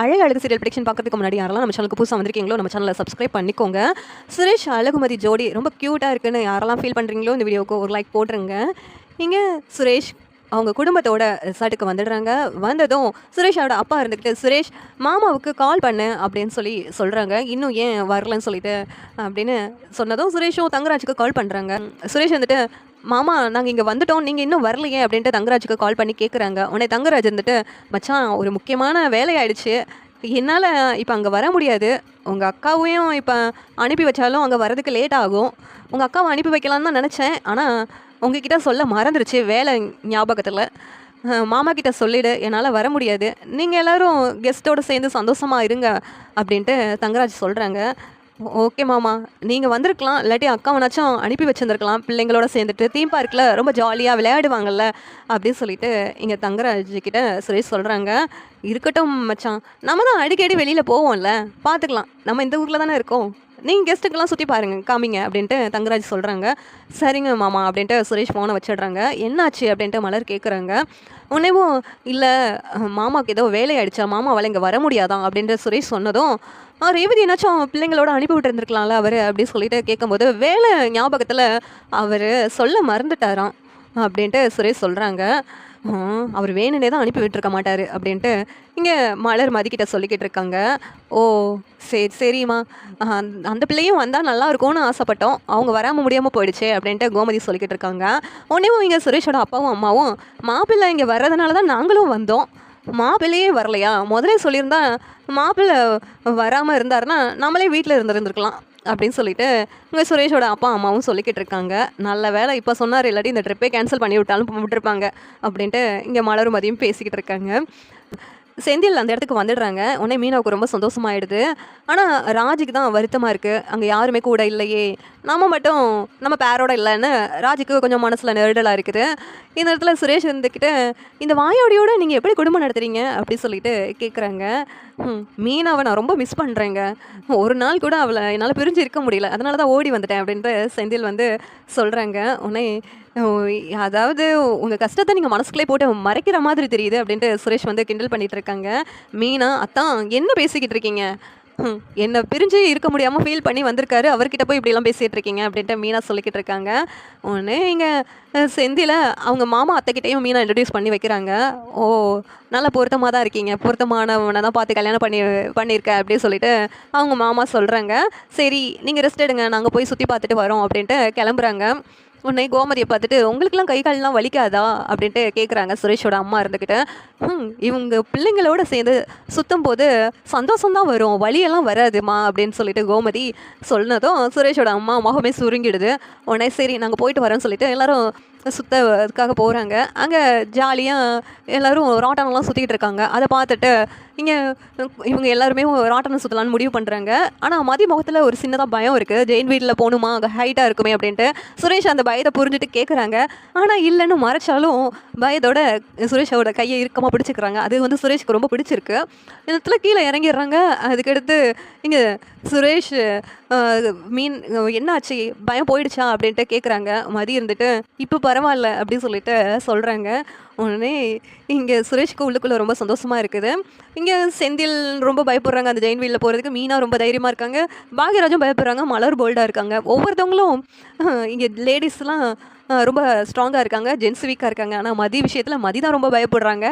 அழகு அழகு serial prediction பார்க்கறதுக்கு முன்னாடி யாரெல்லாம் நம்ம சேனலுக்கு புதுசாக வந்திருக்கீங்களோ நம்ம சேனலை சப்ஸ்கிரைப் பண்ணிக்கோங்க. சுரேஷ் அழகுமதி ஜோடி ரொம்ப க்யூட்டாக இருக்குன்னு யாரெல்லாம் ஃபீல் பண்ணுறீங்களோ இந்த வீடியோவுக்கு ஒரு லைக் போட்டுருங்க. இங்கே சுரேஷ் அவங்க குடும்பத்தோட ரிசார்ட்டுக்கு வந்துடுறாங்க. வந்ததும் சுரேஷோட அப்பா இருந்துக்கிட்டு, சுரேஷ் மாமாவுக்கு கால் பண்ணு அப்படின்னு சொல்கிறாங்க. இன்னும் ஏன் வரலன்னு சொல்லிட்டு அப்படின்னு சொன்னதும் சுரேஷும் தங்கராஜுக்கு கால் பண்ணுறாங்க. சுரேஷ் வந்துட்டு, மாமா நாங்கள் இங்கே வந்துட்டோம், நீங்கள் இன்னும் வரலையே அப்படின்ட்டு தங்கராஜுக்கு கால் பண்ணி கேட்குறாங்க. உடனே தங்கராஜ் இருந்துட்டு, மச்சான் ஒரு முக்கியமான வேலையாயிடுச்சு, என்னால் இப்போ அங்கே வர முடியாது. உங்கள் அக்காவையும் இப்போ அனுப்பி வச்சாலும் அங்கே வரதுக்கு லேட் ஆகும். உங்கள் அக்காவை அனுப்பி வைக்கலான்னு தான் நினச்சேன், ஆனால் உங்ககிட்ட சொல்ல மறந்துடுச்சு வேலை ஞாபகத்தில். மாமா கிட்ட சொல்லிவிடு, என்னால் வர முடியாது, நீங்கள் எல்லோரும் கெஸ்ட்டோடு சேர்ந்து சந்தோஷமாக இருங்க அப்படின்ட்டு தங்கராஜ் சொல்கிறாங்க. ஓகே மாமா, நீங்கள் வந்திருக்கலாம், இல்லாட்டி அக்காவனாச்சும் அனுப்பி வச்சுருந்துருக்கலாம், பிள்ளைங்களோட சேர்ந்துட்டு தீம் பார்க்கில் ரொம்ப ஜாலியாக விளையாடுவாங்கள்ல அப்படின்னு சொல்லிட்டு இங்கே தங்கராஜ்கிட்ட சுரேஷ் சொல்கிறாங்க. இருக்கட்டும் மச்சான், நம்ம தான் அடிக்கடி வெளியில் போவோம்ல, பார்த்துக்கலாம், நம்ம இந்த ஊரில் தானே இருக்கோம், நீங்கள் கெஸ்ட்டுக்கெல்லாம் சுற்றி பாருங்க காமிங்க அப்படின்ட்டு தங்கராஜ் சொல்கிறாங்க. சரிங்க மாமா அப்படின்ட்டு சுரேஷ் ஃபோனை வச்சிடுறாங்க. என்னாச்சு அப்படின்ட்டு மலர் கேட்குறாங்க. உடனேவும் இல்லை மாமாவுக்கு ஏதோ வேலையாயிடுச்சா, மாமாவால் இங்கே வர முடியாதான் அப்படின்ட்டு சுரேஷ் சொன்னதும், ரேவதி என்னாச்சும் பிள்ளைங்களோட அனுப்பி விட்டுருந்துருக்கலாம்ல அவர் அப்படின்னு சொல்லிட்டு கேட்கும்போது, வேலை ஞாபகத்தில் அவர் சொல்ல மறந்துட்டாராம் அப்படின்ட்டு சுரேஷ் சொல்கிறாங்க. அவர் வேணுனே தான் அனுப்பி விட்டுருக்க மாட்டார் அப்படின்ட்டு இங்கே மலர் மதிக்கிட்ட சொல்லிக்கிட்டு இருக்காங்க. ஓ சரி சரிம்மா, அந்த பிள்ளையும் வந்தால் நல்லா இருக்கும்னு ஆசைப்பட்டோம், அவங்க வராமல் முடியாமல் போயிடுச்சு அப்படின்ட்டு கோமதி சொல்லிக்கிட்டு இருக்காங்க. உடனேவும் இங்கே சுரேஷோட அப்பாவும் அம்மாவும், மாப்பிள்ளை இங்கே வர்றதுனால தான் நாங்களும் வந்தோம், மாப்பிள்ளையே வரலையா, முதலே சொல்லியிருந்தா மாப்பிள்ளை வராமல் இருந்தாருன்னா நம்மளே வீட்டில் இருந்திருந்துருக்கலாம் அப்படின்னு சொல்லிட்டு இங்கே சுரேஷோட அப்பா அம்மாவும் சொல்லிக்கிட்டு இருக்காங்க. நல்ல வேலை இப்போ சொன்னார், இல்லாட்டி இந்த ட்ரிப்பே கேன்சல் பண்ணி விட்டாலும் விட்டுருப்பாங்க அப்படின்ட்டு இங்கே மலரும் மதியம் பேசிக்கிட்டு இருக்காங்க. செந்தில் அந்த இடத்துக்கு வந்துடுறாங்க. உடனே மீனாவுக்கு ரொம்ப சந்தோஷமாயிடுது. ஆனால் ராஜுக்கு தான் வருத்தமாக இருக்குது, அங்கே யாருமே கூட இல்லையே, நம்ம மட்டும் நம்ம பேரோட இல்லைன்னு ராஜுக்கு கொஞ்சம் மனசில் நெருடலாக இருக்குது. இந்த இடத்துல சுரேஷ் இருந்துக்கிட்டு, இந்த வாயோடையோடு நீங்கள் எப்படி குடும்பம் நடத்துகிறீங்க அப்படி சொல்லிட்டு கேட்குறாங்க. மீனாவை நான் ரொம்ப மிஸ் பண்ணுறேங்க, ஒரு நாள் கூட அவளை என்னால் பிரிஞ்சு இருக்க முடியல, அதனால தான் ஓடி வந்துட்டேன் அப்படின்ட்டு செந்தில் வந்து சொல்கிறாங்க. உடனே அதாவது உங்கள் கஷ்டத்தை நீங்கள் மனசுக்குள்ளே போட்டு மறைக்கிற மாதிரி தெரியுது அப்படின்ட்டு சுரேஷ் வந்து கிண்டல் பண்ணிகிட்டு இருக்காங்க. மீனா, அத்தான் என்ன பேசிக்கிட்டு இருக்கீங்க, என்னை பிரிஞ்சு இருக்க முடியாமல் ஃபீல் பண்ணி வந்திருக்காரு, அவர்கிட்ட போய் இப்படிலாம் பேசிகிட்டு இருக்கீங்க அப்படின்ட்டு மீனா சொல்லிக்கிட்டு இருக்காங்க. உடனே இங்கே செந்தில அவங்க மாமா அத்தைக்கிட்டையும் மீனா இன்ட்ரடியூஸ் பண்ணி வைக்கிறாங்க. ஓ நல்லா பொருத்தமாக தான் இருக்கீங்க, பொருத்தமானவனை தான் பார்த்து கல்யாணம் பண்ணியிருக்கேன் அப்படின்னு சொல்லிட்டு அவங்க மாமா சொல்கிறாங்க. சரி நீங்கள் ரெஸ்ட் எடுங்க, நாங்கள் போய் சுற்றி பார்த்துட்டு வரோம் அப்படின்ட்டு கிளம்புறாங்க. உடனே கோமதியை பார்த்துட்டு, உங்களுக்கெல்லாம் கை கால்லாம் வலிக்காதா அப்படின்ட்டு கேட்குறாங்க சுரேஷோட அம்மா இருந்துக்கிட்டு. இவங்க பிள்ளைங்களோட சேர்ந்து சுற்றும் போது சந்தோஷம்தான் வரும், வலியெல்லாம் வராதுமா அப்படின்னு சொல்லிட்டு கோமதி சொன்னதும் சுரேஷோட அம்மா முகமே சுருங்கிடுது. உடனே சரி நாங்கள் போயிட்டு வரோன்னு சொல்லிட்டு எல்லோரும் சுற்றதுக்காக போகிறாங்க. அங்கே ஜாலியாக எல்லோரும் ராட்டனெலாம் சுற்றிக்கிட்டு இருக்காங்க. அதை பார்த்துட்டு இங்கே இவங்க எல்லாருமே ராட்டனம் சுற்றலான்னு முடிவு பண்ணுறாங்க. ஆனால் மதி முகத்தில் ஒரு சின்னதாக பயம் இருக்குது, ஜெயின் வீட்டில் போகணுமா, அங்கே ஹைட்டாக இருக்குமே அப்படின்ட்டு. சுரேஷ் அந்த பயத்தை புரிஞ்சுட்டு கேட்குறாங்க. ஆனால் இல்லைன்னு மறைச்சாலும் பயத்தோட சுரேஷோட கையை இறுக்கமாக பிடிச்சிக்கிறாங்க. அது வந்து சுரேஷ்க்கு ரொம்ப பிடிச்சிருக்கு. இடத்துல கீழே இறங்கிடுறாங்க. அதுக்கடுத்து இங்கே சுரேஷ் என்னாச்சு, பயம் போயிடுச்சா அப்படின்ட்டு கேட்குறாங்க. மதி இருந்துட்டு இப்போ பரவாயில்ல அப்படின்னு சொல்லிட்டு சொல்கிறாங்க. உடனே இங்கே சுரேஷ்க்கு உள்ளுக்குள்ளே ரொம்ப சந்தோஷமாக இருக்குது. இங்கே செந்தில் ரொம்ப பயப்படுறாங்க அந்த ஜெயின் வீலில் போகிறதுக்கு. மீனா ரொம்ப தைரியமாக இருக்காங்க, பாக்யராஜும் பயப்படுறாங்க, மலர் போல்டாக இருக்காங்க. ஒவ்வொருத்தவங்களும் இங்கே லேடிஸ்லாம் ரொம்ப ஸ்ட்ராங்காக இருக்காங்க, ஜென்ஸ் வீக்காக இருக்காங்க. ஆனால் மதி விஷயத்தில் மதி தான் ரொம்ப பயப்படுறாங்க.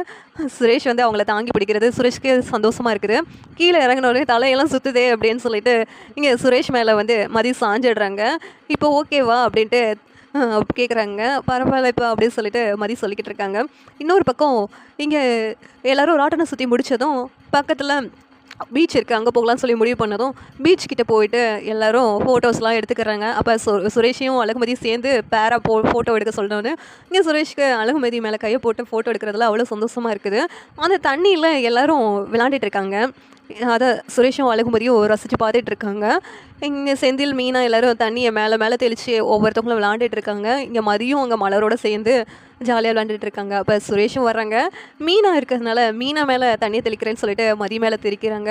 சுரேஷ் வந்து அவங்கள தாங்கி பிடிக்கிறது கேசந்தோஷமாக இருக்குது. கீழே இறங்கினோடனே தலையெல்லாம் சுற்றுதே அப்படின்னு சொல்லிட்டு இங்கே சுரேஷ் மேலே வந்து மதி சாஞ்சிடுறாங்க. இப்போ ஓகேவா அப்படின்ட்டு கேட்குறாங்க. பரவாயில்ல இப்போ அப்படின்னு சொல்லிட்டு மதி சொல்லிக்கிட்டு இருக்காங்க. இன்னொரு பக்கம் இங்கே எல்லோரும் ராட்டனை சுற்றி முடித்ததும் பக்கத்தில் பீச் இருக்குது, அங்கே போகலான்னு சொல்லி முடிவு பண்ணதும் பீச்சுக்கிட்ட போயிட்டு எல்லோரும் ஃபோட்டோஸ்லாம் எடுத்துக்கிறாங்க. அப்போ சுரேஷையும் அழகுமதியும் சேர்ந்து பேராக ஃபோட்டோ எடுக்க சொல்லிட்டோன்னு இங்கே சுரேஷ்க்கு அழகுமதி மேலே கையை போட்டு ஃபோட்டோ எடுக்கிறதுல அவ்வளோ சந்தோஷமாக இருக்குது. அந்த தண்ணியில் எல்லோரும் விளாண்டுட்டு இருக்காங்க. அதை சுரேஷும் அழகுமதியும் ரசித்து பார்த்துட்டு இருக்காங்க. இங்கே செந்தில் மீனா எல்லோரும் தண்ணியை மேலே மேலே தெளித்து ஒவ்வொருத்தவங்களும் விளாண்டுட்டு இருக்காங்க. இங்கே மதியம் அங்கே மலரோடு சேர்ந்து ஜாலியாக விளாண்டுட்டு இருக்காங்க. அப்போ சுரேஷும் வர்றாங்க. மீனா இருக்கிறதுனால மீனா மேலே தண்ணியை தெளிக்கிறேன்னு சொல்லிட்டு மதி மேலே தெளிக்கிறாங்க.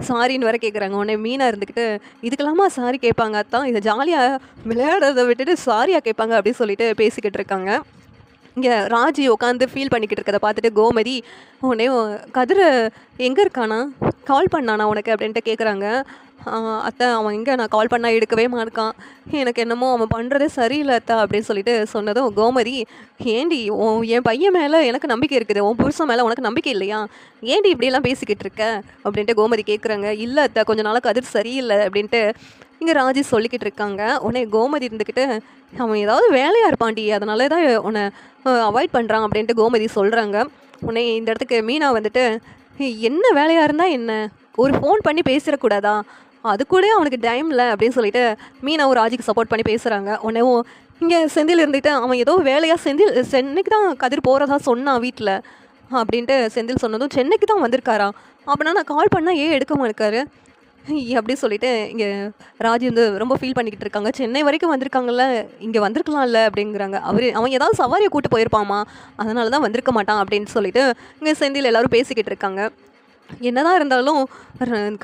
சாரின்னு வேற கேட்குறாங்க. உடனே மீனா இருந்துக்கிட்டு, இதுக்கெல்லாமா சாரி கேட்பாங்க அத்தான், இதை ஜாலியாக விளையாடுறதை விட்டுட்டு சாரியாக கேட்பாங்க அப்படின்னு சொல்லிட்டு பேசிக்கிட்டு இருக்காங்க. இங்கே ராஜி உட்காந்து ஃபீல் பண்ணிக்கிட்டு இருக்கதை பார்த்துட்டு கோமதி உடனே கதிர் எங்கே இருக்கானா, கால் பண்ணானா உனக்கு அப்படின்ட்டு கேட்குறாங்க. அத்தை அவன் எங்கே, நான் கால் பண்ணால் எடுக்கவே மாட்டான், எனக்கு என்னமோ அவன் பண்ணுறதே சரியில்லை அத்தை அப்படின்னு சொல்லிட்டு சொன்னதும் கோமதி, ஏண்டி என் பையன் மேலே எனக்கு நம்பிக்கை இருக்குது, உன் புருஷன் மேலே உனக்கு நம்பிக்கை இல்லையா, ஏண்டி இப்படியெல்லாம் பேசிக்கிட்டு இருக்க அப்படின்ட்டு கோமதி கேட்குறாங்க. இல்லை அத்தை கொஞ்ச நாளாக கதிர் சரியில்லை அப்படின்ட்டு இங்கே ராஜி சொல்லிக்கிட்டு இருக்காங்க. உடனே கோமதி இருந்துக்கிட்டு, அவன் ஏதாவது வேலையாக இருப்பான்டி, அதனால தான் உன்னை அவாய்ட் பண்ணுறான் அப்படின்ட்டு கோமதி சொல்கிறாங்க. உடனே இந்த இடத்துக்கு மீனா வந்துட்டு, என்ன வேலையாக இருந்தால் என்ன, ஒரு ஃபோன் பண்ணி பேசிடக்கூடாதா, அது கூட அவனுக்கு டைம் இல்லை அப்படின்னு சொல்லிட்டு மீனாவும் ராஜிக்கு சப்போர்ட் பண்ணி பேசுகிறாங்க. உடனே இங்கே செந்தில் இருந்துட்டு, அவன் ஏதோ வேலையாக சென்னைக்கு தான் கதிர் போகிறதா சொன்னான் வீட்டில் அப்படின்ட்டு செந்தில் சொன்னதும், சென்னைக்கு தான் வந்திருக்காரா, அப்படின்னா நான் கால் பண்ணால் ஏன் எடுக்க மாட்டேக்காரு அப்படின்னு சொல்லிட்டு இங்கே ராஜி வந்து ரொம்ப ஃபீல் பண்ணிக்கிட்டு இருக்காங்க. சென்னை வரைக்கும் வந்திருக்காங்கல்ல, இங்கே வந்திருக்கலாம்ல அப்படிங்கிறாங்க. அவன் ஏதாவது சவாரியை கூட்டு போயிருப்பாமா, அதனால தான் வந்திருக்க மாட்டான் அப்படின்னு சொல்லிட்டு இங்கே செந்தில் எல்லோரும் பேசிக்கிட்டு இருக்காங்க. என்னதான் இருந்தாலும்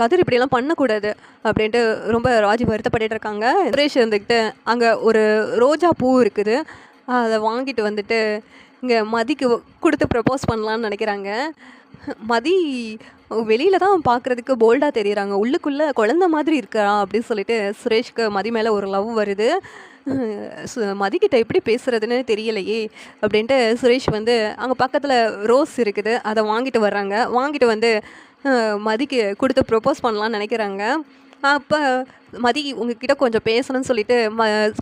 கதிர் இப்படியெல்லாம் பண்ணக்கூடாது அப்படின்ட்டு ரொம்ப ராஜி வருத்தப்பட்டு இருக்காங்க. சுரேஷ் இருந்துக்கிட்டு அங்கே ஒரு ரோஜா பூ இருக்குது, அதை வாங்கிட்டு வந்துட்டு இங்கே மதிக்கு கொடுத்து ப்ரப்போஸ் பண்ணலான்னு நினைக்கிறாங்க. மதி வெளியில தான் பார்க்குறதுக்கு போல்டாக தெரியுறாங்க, உள்ளுக்குள்ளே குழந்த மாதிரி இருக்கா அப்படின்னு சொல்லிட்டு சுரேஷ்க்கு மதி மேலே ஒரு லவ் வருது. மதிக்கிட்ட எப்படி பேசுகிறதுன்னு தெரியலையே அப்படின்ட்டு சுரேஷ் வந்து அங்கே பக்கத்தில் ரோஸ் இருக்குது, அதை வாங்கிட்டு வர்றாங்க. வாங்கிட்டு வந்து மதிக்கு கொடுத்து ப்ரப்போஸ் பண்ணலான்னு நினைக்கிறாங்க. அப்போ மதி உங்ககிட்ட கொஞ்சம் பேசணும்னு சொல்லிட்டு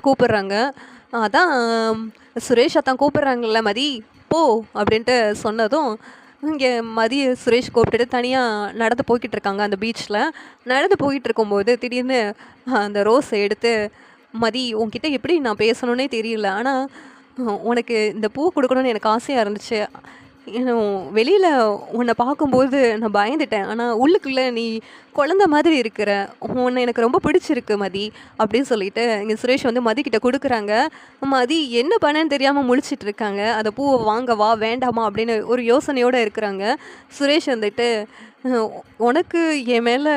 கூப்பிட்றாங்க. அதான் சுரேஷ் அத்தான் கூப்பிட்றாங்கல்ல மதி போ அப்படின்ட்டு சொன்னதும் இங்கே மதி சுரேஷ் கூப்பிட்டுட்டு தனியாக நடந்து போய்கிட்டு இருக்காங்க. அந்த பீச்சில் நடந்து போய்கிட்டு இருக்கும்போது திடீர்னு அந்த ரோஸை எடுத்து, மதி உன்கிட்ட எப்படி நான் பேசணுன்னே தெரியல, ஆனால் உனக்கு இந்த பூ கொடுக்கணுன்னு எனக்கு ஆசையாக இருந்துச்சு, வெளியில் உன்னை பார்க்கும்போது நான் பயந்துட்டேன், ஆனால் உள்ளுக்குள்ளே நீ குழந்த மாதிரி இருக்கிற, உன்னை எனக்கு ரொம்ப பிடிச்சிருக்கு மதி அப்படின்னு சொல்லிட்டு இங்கே சுரேஷ் வந்து மதிக்கிட்ட கொடுக்குறாங்க. மதி என்ன பண்ணேன்னு தெரியாமல் முழிச்சிட்டு இருக்காங்க. அந்த பூவை வாங்கவா வேண்டாமா அப்படின்னு ஒரு யோசனையோடு இருக்கிறாங்க. சுரேஷ் வந்துட்டு, உனக்கு என் மேலே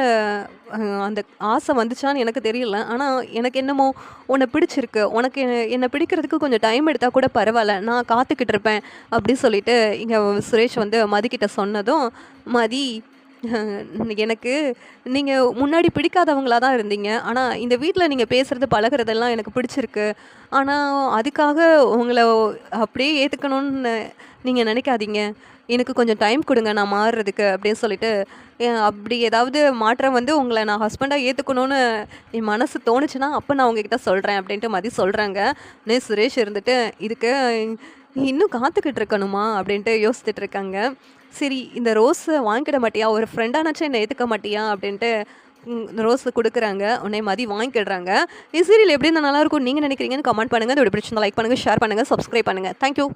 அந்த ஆசை வந்துச்சான்னு எனக்கு தெரியல, ஆனால் எனக்கு என்னமோ உன்னை பிடிச்சிருக்கு, உனக்கு என்னை பிடிக்கிறதுக்கு கொஞ்சம் டைம் எடுத்தால் கூட பரவாயில்ல, நான் காத்துக்கிட்டு இருப்பேன் அப்படின்னு சொல்லிட்டு இங்கே சுரேஷ் வந்து மதிக்கிட்ட சொன்னதும், மதி எனக்கு நீங்கள் முன்னாடி பிடிக்காதவங்களாக தான் இருந்தீங்க, ஆனால் இந்த வீட்டில் நீங்கள் பேசுகிறது பழகிறதெல்லாம் எனக்கு பிடிச்சிருக்கு, ஆனால் அதுக்காக உங்களை அப்படியே ஏற்றுக்கணும்னு நீங்கள் நினைக்காதீங்க, எனக்கு கொஞ்சம் டைம் கொடுங்க நான் மாறுறதுக்கு அப்படின்னு சொல்லிட்டு, அப்படி ஏதாவது மாற்றம் வந்து உங்களை நான் ஹஸ்பண்டாக ஏற்றுக்கணும்னு என் மனசு தோணுச்சுன்னா அப்போ நான் உங்ககிட்ட சொல்கிறேன் அப்படின்ட்டு மதி சொல்கிறாங்க. சுரேஷ் இருந்துட்டு, இதுக்கு இன்னும் காத்துக்கிட்டு இருக்கணுமா அப்படின்ட்டு யோசிச்சுட்டு இருக்காங்க. சரி இந்த ரோஸை வாங்கிட மாட்டியா, ஒரு ஃப்ரெண்டானாச்சும் என்னை ஏற்றுக்க மாட்டியா அப்படின்ட்டு ரோஸை கொடுக்குறாங்க. உடனே மதி வாங்கிடுறாங்க. இந்த சீரியல் எப்படி இருந்தால் நல்லாயிருக்கும் நீங்கள் நினைக்கிறீங்கன்னு கமெண்ட் பண்ணுங்கள். இதோட பிடிச்சிருந்தா லைக் பண்ணுங்கள், ஷேர் பண்ணுங்கள், சப்ஸ்கிரைப் பண்ணுங்கள். தேங்க்யூ.